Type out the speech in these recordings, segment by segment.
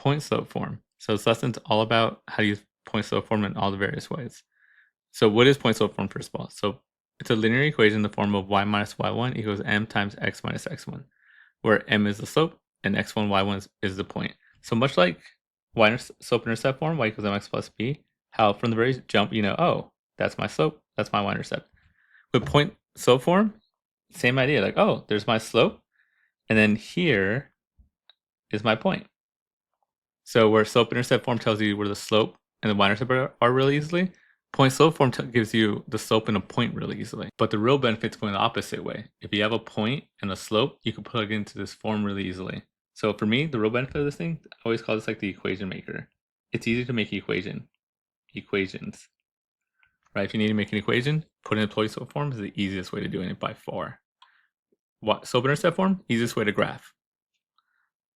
point slope form. So this lesson's all about how to use point slope form in all the various ways. So what is point slope form first of all? So it's a linear equation in the form of y minus y1 equals m times x minus x1, where m is the slope and x1, y1 is the point. So much like slope-intercept form, y equals mx plus b, how from the very jump you know, oh, that's my slope, that's my y-intercept. With point slope form, same idea, like, oh, there's my slope, and then here is my point. So where slope-intercept form tells you where the slope and the y-intercept are really easily, point slope form gives you the slope and a point really easily. But the real benefit's going the opposite way. If you have a point and a slope, you can plug it into this form really easily. So for me, the real benefit of this thing, I always call this like the equation maker. It's easy to make equations, right? If you need to make an equation, put it in point slope form is the easiest way to do it by far. Slope-intercept form, easiest way to graph.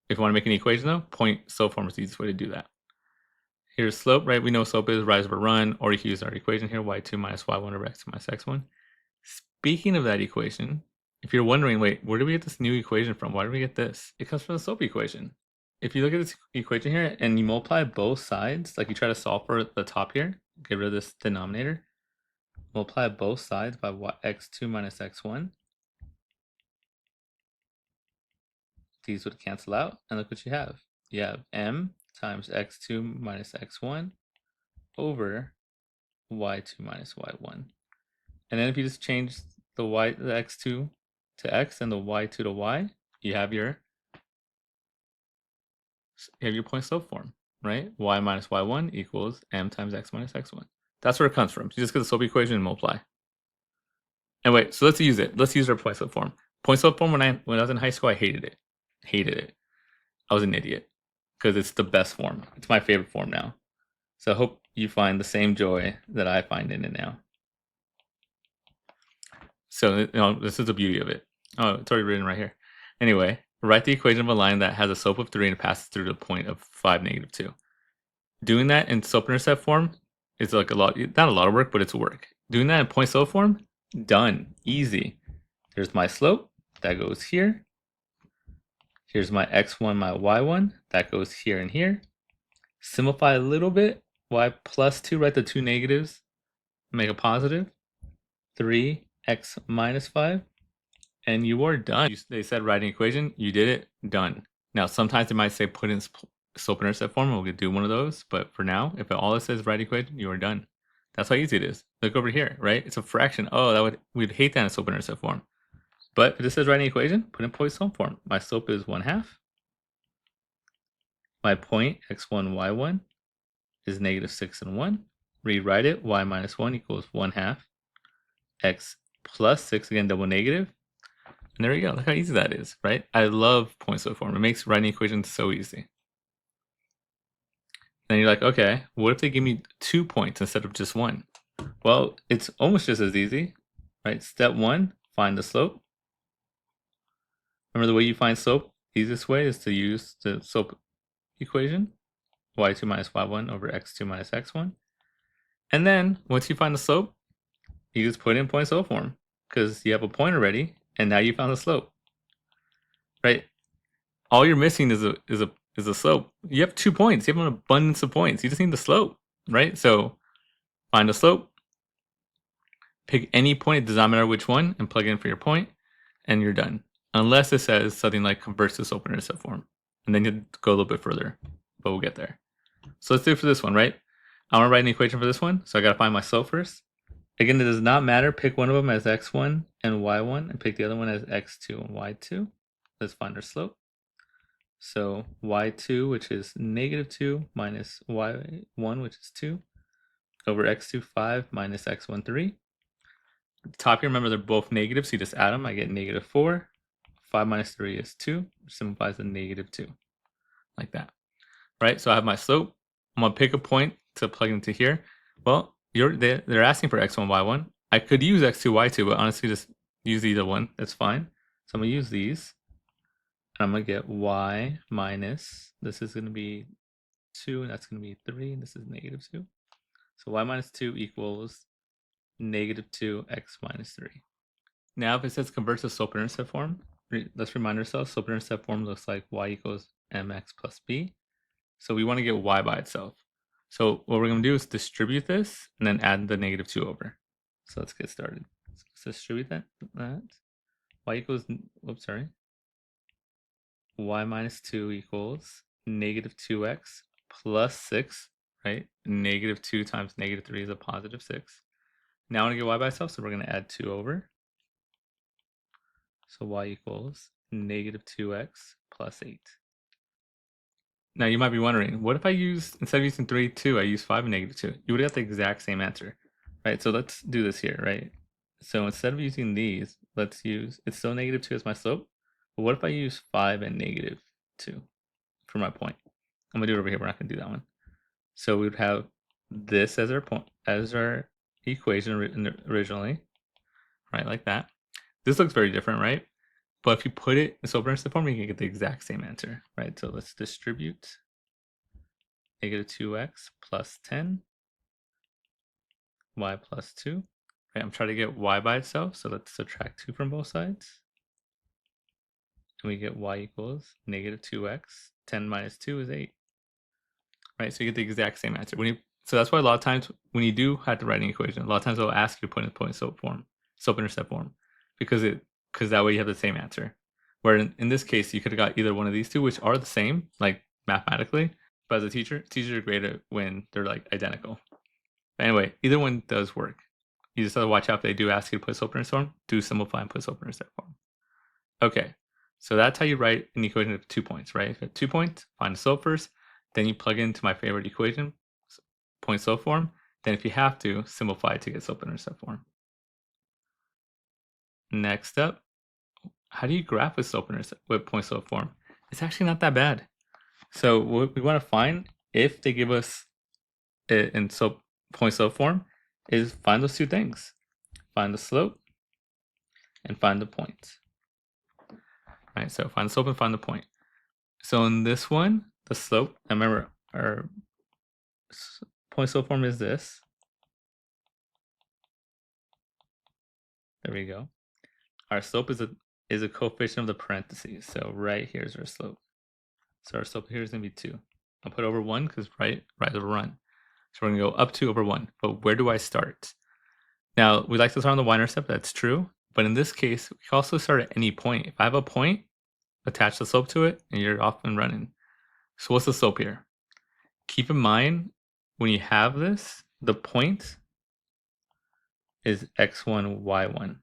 If you want to make an equation though, point slope form is the easiest way to do that. Here's slope, right? We know slope is rise over run, or you can use our equation here, y2 minus y1 over x minus x1. Speaking of that equation, if you're wondering, wait, where do we get this new equation from? Why do we get this? It comes from the slope equation. If you look at this equation here and you multiply both sides, like you try to solve for the top here, get rid of this denominator, multiply both sides by x2 minus x1. These would cancel out, and look what you have. You have m times x2 minus x1 over y2 minus y1. And then if you just change the x2 to x and the y2 to y, you have your point slope form, right? Y minus y1 equals m times x minus x1. That's where it comes from. You just get the slope equation and multiply. And wait, so let's use it. Let's use our point slope form. Point slope form, when I was in high school, I hated it. I was an idiot because it's the best form. It's my favorite form now. So I hope you find the same joy that I find in it now. So this is the beauty of it. Oh, it's already written right here. Anyway, write the equation of a line that has a slope of 3 and it passes through the point of 5, negative 2. Doing that in slope-intercept form is like not a lot of work, but it's work. Doing that in point slope form, done, easy. There's my slope, that goes here. Here's my x1, my y1, that goes here and here. Simplify a little bit, y plus 2, write the two negatives, make a positive. 3x minus 5, and you are done. They said write an equation, you did it, done. Now, sometimes they might say put in slope-intercept form, and we'll do one of those, but for now, if all it says write equation, you are done. That's how easy it is. Look over here, right? It's a fraction. Oh, we'd hate that in slope-intercept form. But if it says write an equation, put in point slope form. My slope is 1/2. My point, x1, y1, is negative 6 and 1. Rewrite it, y minus 1 equals 1/2. X plus 6, again, double negative. And there you go. Look how easy that is, right? I love point slope form. It makes writing equations so easy. Then you're like, okay, what if they give me 2 points instead of just 1? Well, it's almost just as easy, right? Step 1, find the slope. Remember the way you find slope? Easiest way is to use the slope equation, y2 minus y1 over x2 minus x1. And then once you find the slope, you just put in point slope form because you have a point already, and now you found the slope, right? All you're missing is a slope. You have 2 points. You have an abundance of points. You just need the slope, right? So find the slope, pick any point, it does not matter which one, and plug in for your point, and you're done. Unless it says something like converts to slope-intercept form, and then you go a little bit further, but we'll get there. So let's do it for this one, right? I want to write an equation for this one, so I got to find my slope first. Again, it does not matter. Pick one of them as x1 and y1, and pick the other one as x2 and y2. Let's find our slope. So y2, which is negative 2, minus y1, which is 2, over x2, 5, minus x1, 3. At the top here, remember they're both negative, so you just add them. I get negative 4. 5 minus 3 is 2, which simplifies to negative 2, like that. Right, so I have my slope. I'm going to pick a point to plug into here. Well, they're asking for x1, y1. I could use x2, y2, but honestly, just use either one. That's fine. So I'm going to use these. And I'm going to get y minus, this is going to be 2, and that's going to be 3, and this is negative 2. So y minus 2 equals negative 2x minus 3. Now, if it says convert to slope-intercept form, let's remind ourselves, slope-intercept form looks like y equals mx plus b. So we want to get y by itself. So what we're going to do is distribute this and then add the -2 over. So let's get started. Let's distribute that. Y equals, oops, sorry. Y minus 2 equals -2x plus 6, right? -2 times -3 is a positive 6. Now I want to get y by itself, so we're going to add 2 over. So y equals -2x plus 8. Now you might be wondering, what if I use, instead of using 3, 2, I use 5 and -2? You would have the exact same answer, right? So let's do this here, right? So instead of using these, let's use, it's still -2 as my slope, but what if I use 5 and -2 for my point? I'm gonna do it over here, we're not gonna do that one. So we would have this as our point, as our equation originally, right, like that. This looks very different, right? But if you put it in slope-intercept form, you can get the exact same answer, right? So let's distribute -2x plus 10, y plus 2. Right, I'm trying to get y by itself, so let's subtract 2 from both sides. And we get y equals -2x. 10 minus 2 is 8. Right, so you get the exact same answer. So that's why a lot of times when you do have to write an equation, a lot of times they'll ask you to put in point slope form, slope-intercept form, because that way you have the same answer. Where in this case, you could have got either one of these two, which are the same, like mathematically, but as a teacher, teachers are great at when they're like identical. But anyway, either one does work. You just have to watch out if they do ask you to put slope-intercept form, do simplify and put slope-intercept form. Okay, so that's how you write an equation of 2 points, right? If you have 2 points, find the slope first, then you plug into my favorite equation, point slope form. Then if you have to, simplify to get slope-intercept form. Next up, how do you graph with slope-intercept with point slope form? It's actually not that bad. So what we want to find, if they give us it in point slope form, is find those two things. Find the slope and find the point. Right, so find the slope and find the point. So in this one, the slope, I remember our point slope form is this. There we go. Our slope is a coefficient of the parentheses. So right here's our slope. So our slope here is going to be 2. I'll put over 1 because right over run. So we're going to go up 2 over 1. But where do I start? Now, we like to start on the y-intercept. That's true. But in this case, we can also start at any point. If I have a point, attach the slope to it, and you're off and running. So what's the slope here? Keep in mind, when you have this, the point is x1, y1.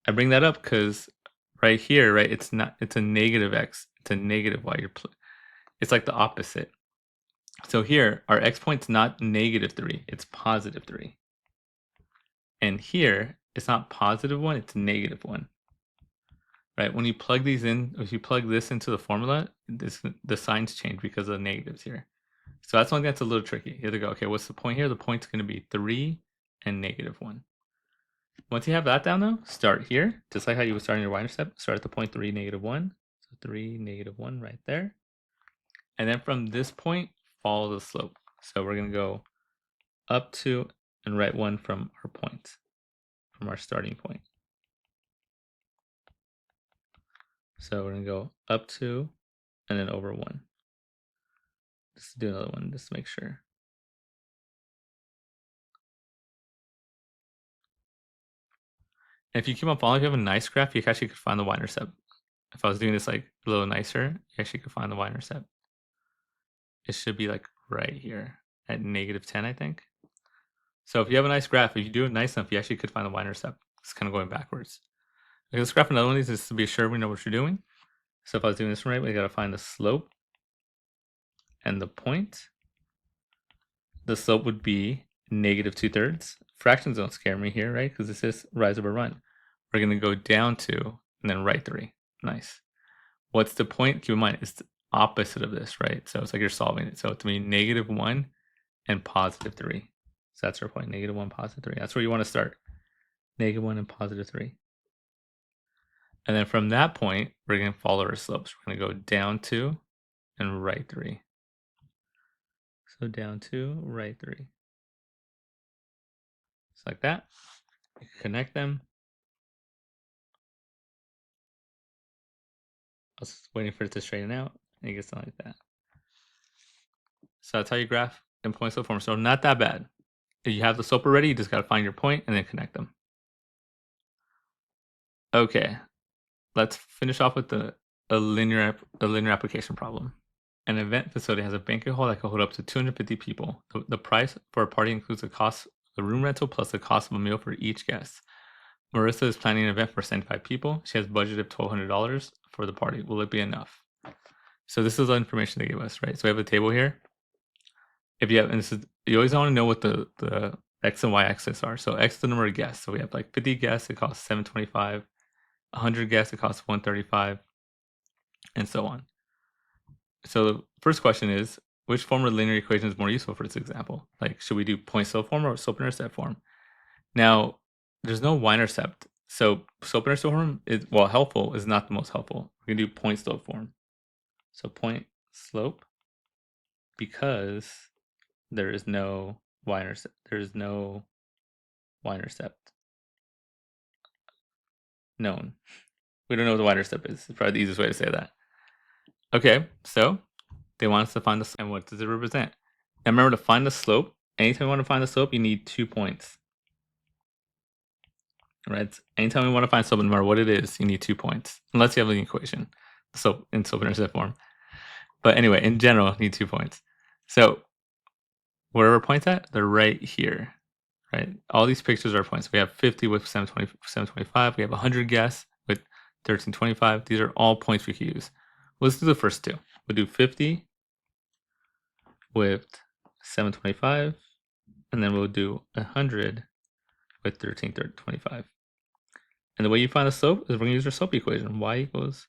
I bring that up because right here, right, it's a negative x, it's a negative y. It's like the opposite. So here, our x point's not -3, it's +3. And here, it's not +1, it's -1. Right? When you plug these in, if you plug this into the formula, the signs change because of the negatives here. So that's one thing that's a little tricky. You have to go, okay, what's the point here? The point's going to be 3 and -1. Once you have that down though, start here, just like how you would start in your y-intercept. Start at the point 3, -1. So 3, -1 right there. And then from this point, follow the slope. So we're going to go up to and write 1 from our point, from our starting point. So we're going to go up to and then over 1. Just do another one just to make sure. And if you keep on following, if you have a nice graph, you actually could find the y-intercept. If I was doing this like a little nicer, you actually could find the y-intercept. It should be like right here at -10, I think. So if you have a nice graph, if you do it nice enough, you actually could find the y-intercept. It's kind of going backwards. Okay, let's graph another one of these just to be sure we know what you're doing. So if I was doing this right, we got to find the slope and the point. The slope would be -2/3. Fractions don't scare me here, right? Because this is rise over run. We're going to go down 2 and then right 3. Nice. What's the point? Keep in mind, it's the opposite of this, right? So it's like you're solving it. So it's going to be -1 and +3. So that's our point, -1, +3. That's where you want to start. -1 and +3. And then from that point, we're going to follow our slopes. We're going to go down 2 and right 3. So down 2, right 3. Just like that. You can connect them. I was waiting for it to straighten out, and it gets something like that. So that's how you graph in point slope form. So not that bad. If you have the slope already, you just got to find your point and then connect them. Okay, let's finish off with a linear application problem. An event facility has a banquet hall that can hold up to 250 people. The price for a party includes the cost of the room rental plus the cost of a meal for each guest. Marissa is planning an event for 75 people. She has budgeted $1,200 for the party. Will it be enough? So this is the information they gave us, right? So we have a table here. If you have, and this is, you always want to know what the x and y axis are. So x is the number of guests. So we have like 50 guests, it costs $725. 100 guests, it costs $135, and so on. So the first question is, which form of linear equation is more useful for this example? Like, should we do point slope form or slope intercept form? Now, there's no y-intercept. So slope intercept form is, while helpful, is not the most helpful. We can do point slope form. So point slope, because there is no y-intercept. There is no y-intercept known. We don't know what the y-intercept is. It's probably the easiest way to say that. Okay, so they want us to find the slope. And what does it represent? Now remember, to find the slope, anytime you want to find the slope, you need 2 points. Right? Anytime we want to find slope, no matter what it is, you need 2 points. Unless you have an equation. So in slope-intercept form. But anyway, in general, you need 2 points. So wherever points at, they're right here. Right? All these pictures are points. We have 50 with 725. We have 100 guests with 1325. These are all points we can use. Let's do the first two. We'll do 50 with 725, and then we'll do 100 with 1325. And the way you find the slope is we're going to use our slope equation. Y equals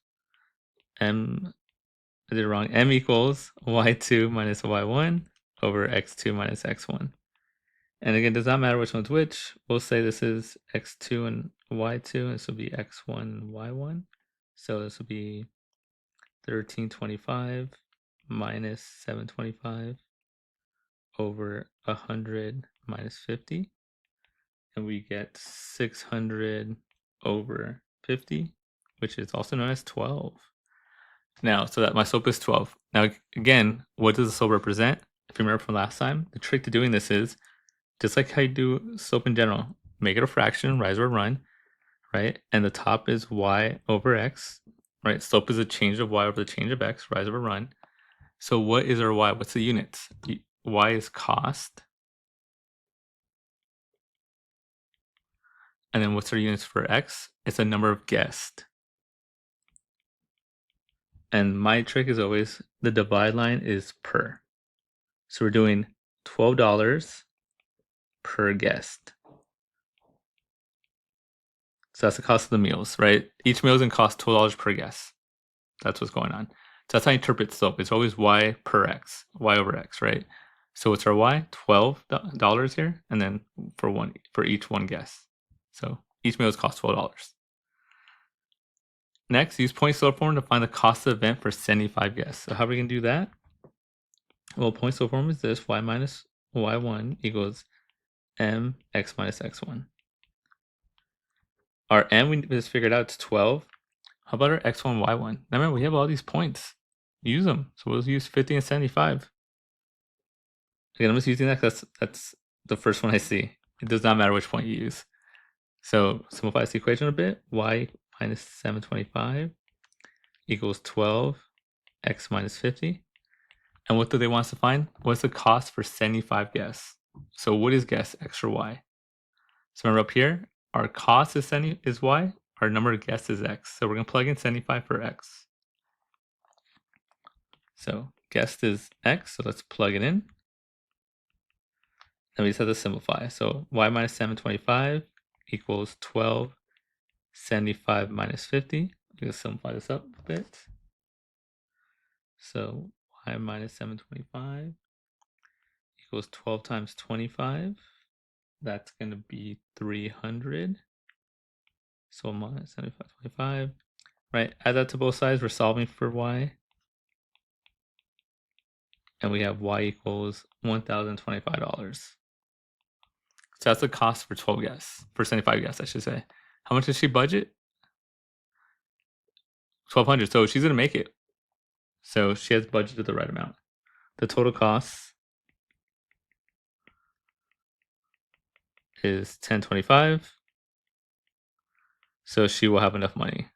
m, I did it wrong, m equals y2 minus y1 over x2 minus x1. And again, it does not matter which one's which. We'll say this is x2 and y2, and this will be x1 and y1. So this will be 1325 minus 725 over 100 minus 50. And we get 600 over 50, which is also known as 12. Now, so that my slope is 12. Now, again, what does the slope represent? If you remember from last time, the trick to doing this is, just like how you do slope in general, make it a fraction, rise or run, right? And the top is y over x, right? Slope is a change of y over the change of x, rise over run. So what is our y? What's the units? Y is cost. And then what's our units for x? It's a number of guests. And my trick is always, the divide line is per. So we're doing $12 per guest. So that's the cost of the meals, right? Each meal is going to cost $12 per guest. That's what's going on. So that's how you interpret slope. It's always y per x, y over x, right? So what's our y? $12 here, and then for each one guest. So each meal costs $12. Next, use point slope form to find the cost of the event for 75 guests. So how are we going to do that? Well, point slope form is this: y minus y1 equals m x minus x1. Our m, we just figured out, it's 12. How about our x1, y1? Now remember, we have all these points. Use them. So we'll use 50 and 75. Again, I'm just using that because that's the first one I see. It does not matter which point you use. So simplify this equation a bit. Y minus 725 equals 12 x minus 50. And what do they want us to find? What's the cost for 75 guests? So what is guest, x or y? So remember up here, our cost is y, our number of guests is x. So we're going to plug in 75 for x. So guest is x, so let's plug it in. And we just have to simplify. So y minus 725 equals 12 75 minus 50. We'll simplify this up a bit. So y minus 725 equals 12 times 25. That's going to be 300. So minus 75, 25. Right, add that to both sides. We're solving for y. And we have y equals $1,025. So that's the cost for 12 guests, for 75 guests, I should say. How much does she budget? $1,200. So she's going to make it. So she has budgeted the right amount. the total cost is $10.25. So she will have enough money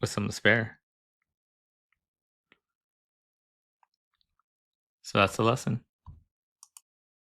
with some to spare. So that's the lesson.